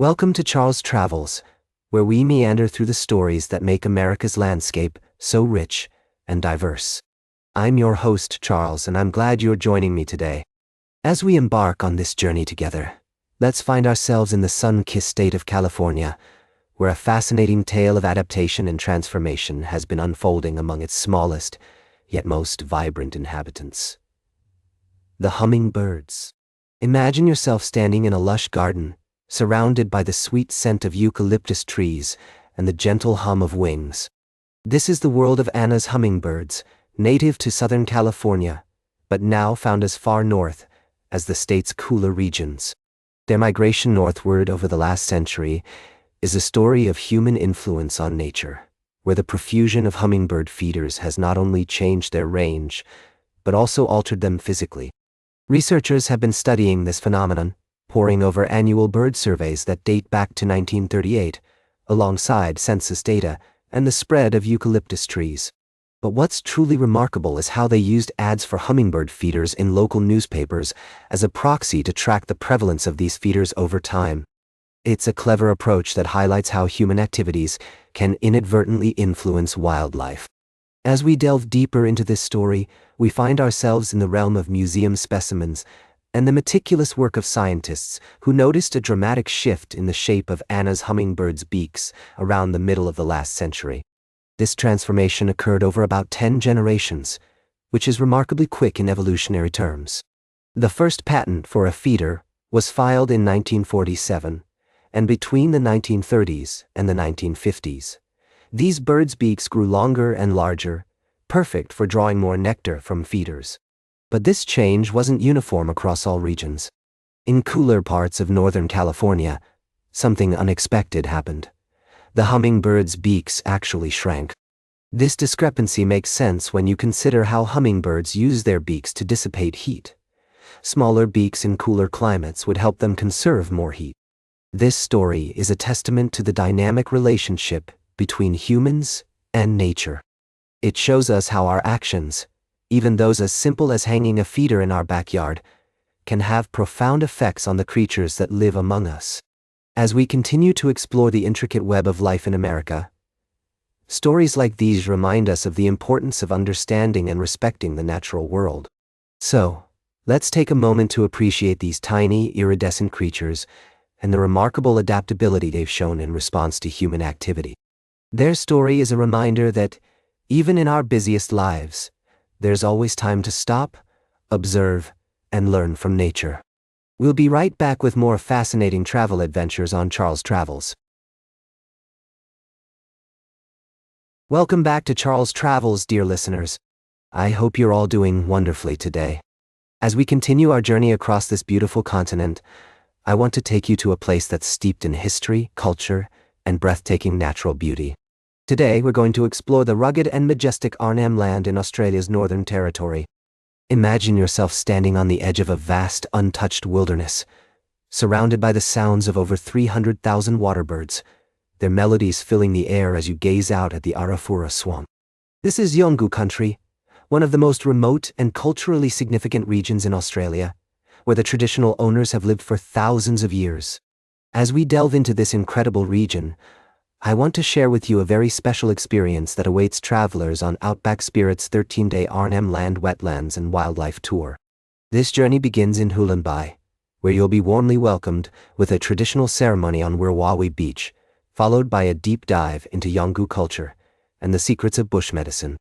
Welcome to Charles Travels, where we meander through the stories that make America's landscape so rich and diverse. I'm your host, Charles, and I'm glad you're joining me today. As we embark on this journey together, let's find ourselves in the sun-kissed state of California, where a fascinating tale of adaptation and transformation has been unfolding among its smallest, yet most vibrant inhabitants. The hummingbirds. Imagine yourself standing in a lush garden, surrounded by the sweet scent of eucalyptus trees and the gentle hum of wings. This is the world of Anna's hummingbirds, native to Southern California, but now found as far north as the state's cooler regions. Their migration northward over the last century is a story of human influence on nature, where the profusion of hummingbird feeders has not only changed their range, but also altered them physically. Researchers have been studying this phenomenon, poring over annual bird surveys that date back to 1938, alongside census data and the spread of eucalyptus trees. But what's truly remarkable is how they used ads for hummingbird feeders in local newspapers as a proxy to track the prevalence of these feeders over time. It's a clever approach that highlights how human activities can inadvertently influence wildlife. As we delve deeper into this story, we find ourselves in the realm of museum specimens and the meticulous work of scientists who noticed a dramatic shift in the shape of Anna's hummingbird's beaks around the middle of the last century. This transformation occurred over about 10 generations, which is remarkably quick in evolutionary terms. The first patent for a feeder was filed in 1947, and between the 1930s and the 1950s, these birds' beaks grew longer and larger, perfect for drawing more nectar from feeders. But this change wasn't uniform across all regions. In cooler parts of Northern California, something unexpected happened. The hummingbirds' beaks actually shrank. This discrepancy makes sense when you consider how hummingbirds use their beaks to dissipate heat. Smaller beaks in cooler climates would help them conserve more heat. This story is a testament to the dynamic relationship between humans and nature. It shows us how our actions, even those as simple as hanging a feeder in our backyard, can have profound effects on the creatures that live among us. As we continue to explore the intricate web of life in America, stories like these remind us of the importance of understanding and respecting the natural world. So, let's take a moment to appreciate these tiny, iridescent creatures and the remarkable adaptability they've shown in response to human activity. Their story is a reminder that, even in our busiest lives, there's always time to stop, observe, and learn from nature. We'll be right back with more fascinating travel adventures on Charles Travels. Welcome back to Charles Travels, dear listeners. I hope you're all doing wonderfully today. As we continue our journey across this beautiful continent, I want to take you to a place that's steeped in history, culture, and breathtaking natural beauty. Today, we're going to explore the rugged and majestic Arnhem land in Australia's Northern Territory. Imagine yourself standing on the edge of a vast, untouched wilderness, surrounded by the sounds of over 300,000 waterbirds, their melodies filling the air as you gaze out at the Arafura swamp. This is Yolngu country, one of the most remote and culturally significant regions in Australia, where the traditional owners have lived for thousands of years. As we delve into this incredible region, I want to share with you a very special experience that awaits travelers on Outback Spirit's 13-day Arnhem Land Wetlands and Wildlife Tour. This journey begins in Hulunbuy, where you'll be warmly welcomed with a traditional ceremony on Wirwawi Beach, followed by a deep dive into Yolngu culture and the secrets of bush medicine.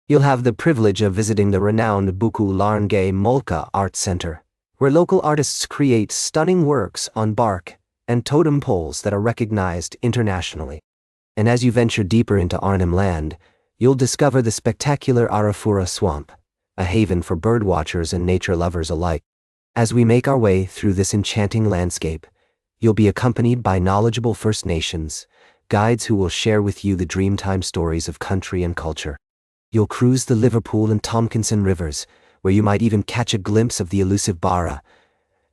You'll have the privilege of visiting the renowned Buku Larngay Molka Art Center, where local artists create stunning works on bark and totem poles that are recognized internationally. And as you venture deeper into Arnhem Land, you'll discover the spectacular Arafura Swamp, a haven for birdwatchers and nature lovers alike. As we make our way through this enchanting landscape, you'll be accompanied by knowledgeable First Nations, guides who will share with you the dreamtime stories of country and culture. You'll cruise the Liverpool and Tompkinson rivers, where you might even catch a glimpse of the elusive Barra,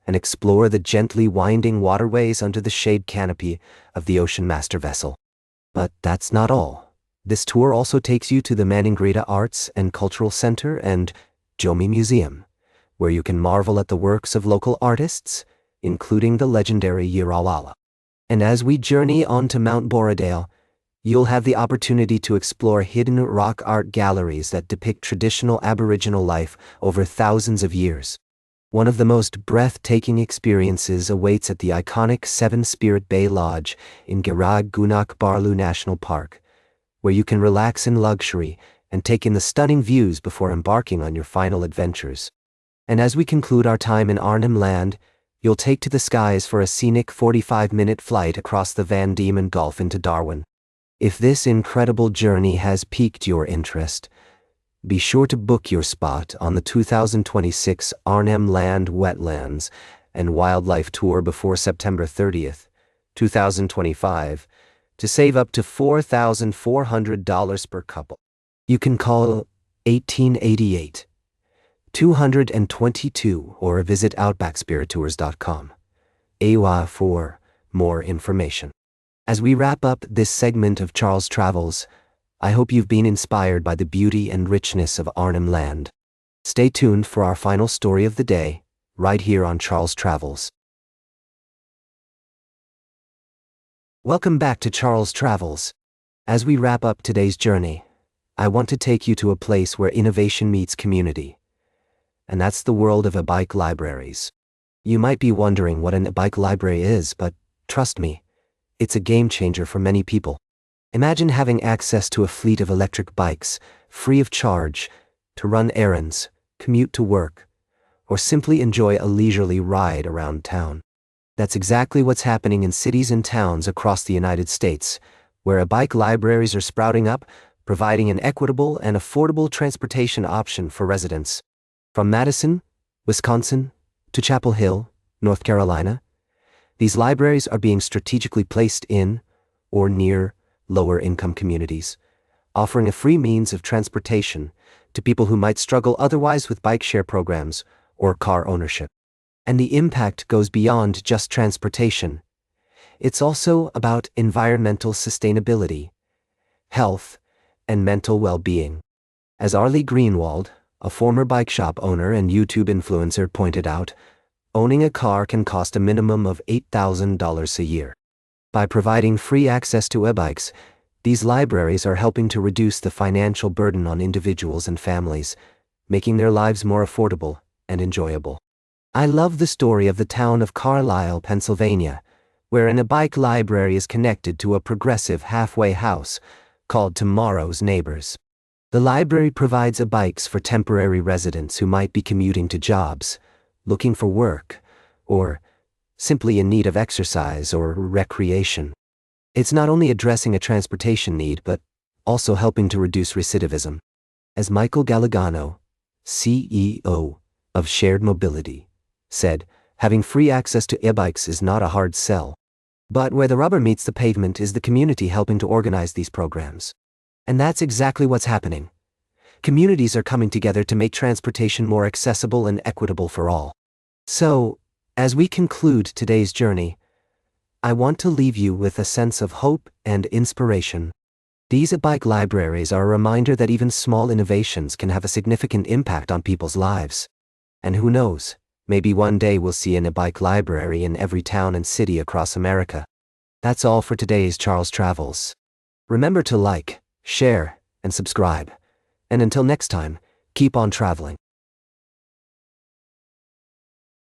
and explore the gently winding waterways under the shade canopy of the Ocean Master vessel. But that's not all. This tour also takes you to the Maningrida Arts and Cultural Center and Jomi Museum, where you can marvel at the works of local artists, including the legendary Yirawala. And as we journey on to Mount Borrowdale, you'll have the opportunity to explore hidden rock art galleries that depict traditional Aboriginal life over thousands of years. One of the most breathtaking experiences awaits at the iconic Seven Spirit Bay Lodge in Girag Gunak Barlu National Park, where you can relax in luxury and take in the stunning views before embarking on your final adventures. And as we conclude our time in Arnhem Land, you'll take to the skies for a scenic 45-minute flight across the Van Diemen Gulf into Darwin. If this incredible journey has piqued your interest, be sure to book your spot on the 2026 Arnhem Land Wetlands and Wildlife Tour before September 30th, 2025, to save up to $4,400 per couple. You can call 1888-222 or visit outbackspirittours.com for more information. As we wrap up this segment of Charles Travels, I hope you've been inspired by the beauty and richness of Arnhem Land. Stay tuned for our final story of the day, right here on Charles Travels. Welcome back to Charles Travels. As we wrap up today's journey, I want to take you to a place where innovation meets community. And that's the world of e-bike libraries. You might be wondering what an e-bike library is, but trust me, it's a game changer for many people. Imagine having access to a fleet of electric bikes, free of charge, to run errands, commute to work, or simply enjoy a leisurely ride around town. That's exactly what's happening in cities and towns across the United States, where e-bike libraries are sprouting up, providing an equitable and affordable transportation option for residents. From Madison, Wisconsin, to Chapel Hill, North Carolina, these libraries are being strategically placed in or near lower-income communities, offering a free means of transportation to people who might struggle otherwise with bike share programs or car ownership. And the impact goes beyond just transportation. It's also about environmental sustainability, health, and mental well-being. As Arlie Greenwald, a former bike shop owner and YouTube influencer, pointed out, owning a car can cost a minimum of $8,000 a year. By providing free access to e-bikes, these libraries are helping to reduce the financial burden on individuals and families, making their lives more affordable and enjoyable. I love the story of the town of Carlisle, Pennsylvania, where an e-bike library is connected to a progressive halfway house called Tomorrow's Neighbors. The library provides e-bikes for temporary residents who might be commuting to jobs, looking for work, or simply in need of exercise or recreation. It's not only addressing a transportation need, but also helping to reduce recidivism. As Michael Gallegano, CEO of Shared Mobility, said, having free access to e-bikes is not a hard sell. But where the rubber meets the pavement is the community helping to organize these programs. And that's exactly what's happening. Communities are coming together to make transportation more accessible and equitable for all. So, as we conclude today's journey, I want to leave you with a sense of hope and inspiration. These e-bike libraries are a reminder that even small innovations can have a significant impact on people's lives. And who knows, maybe one day we'll see an e-bike library in every town and city across America. That's all for today's Charles Travels. Remember to like, share, and subscribe. And until next time, keep on traveling.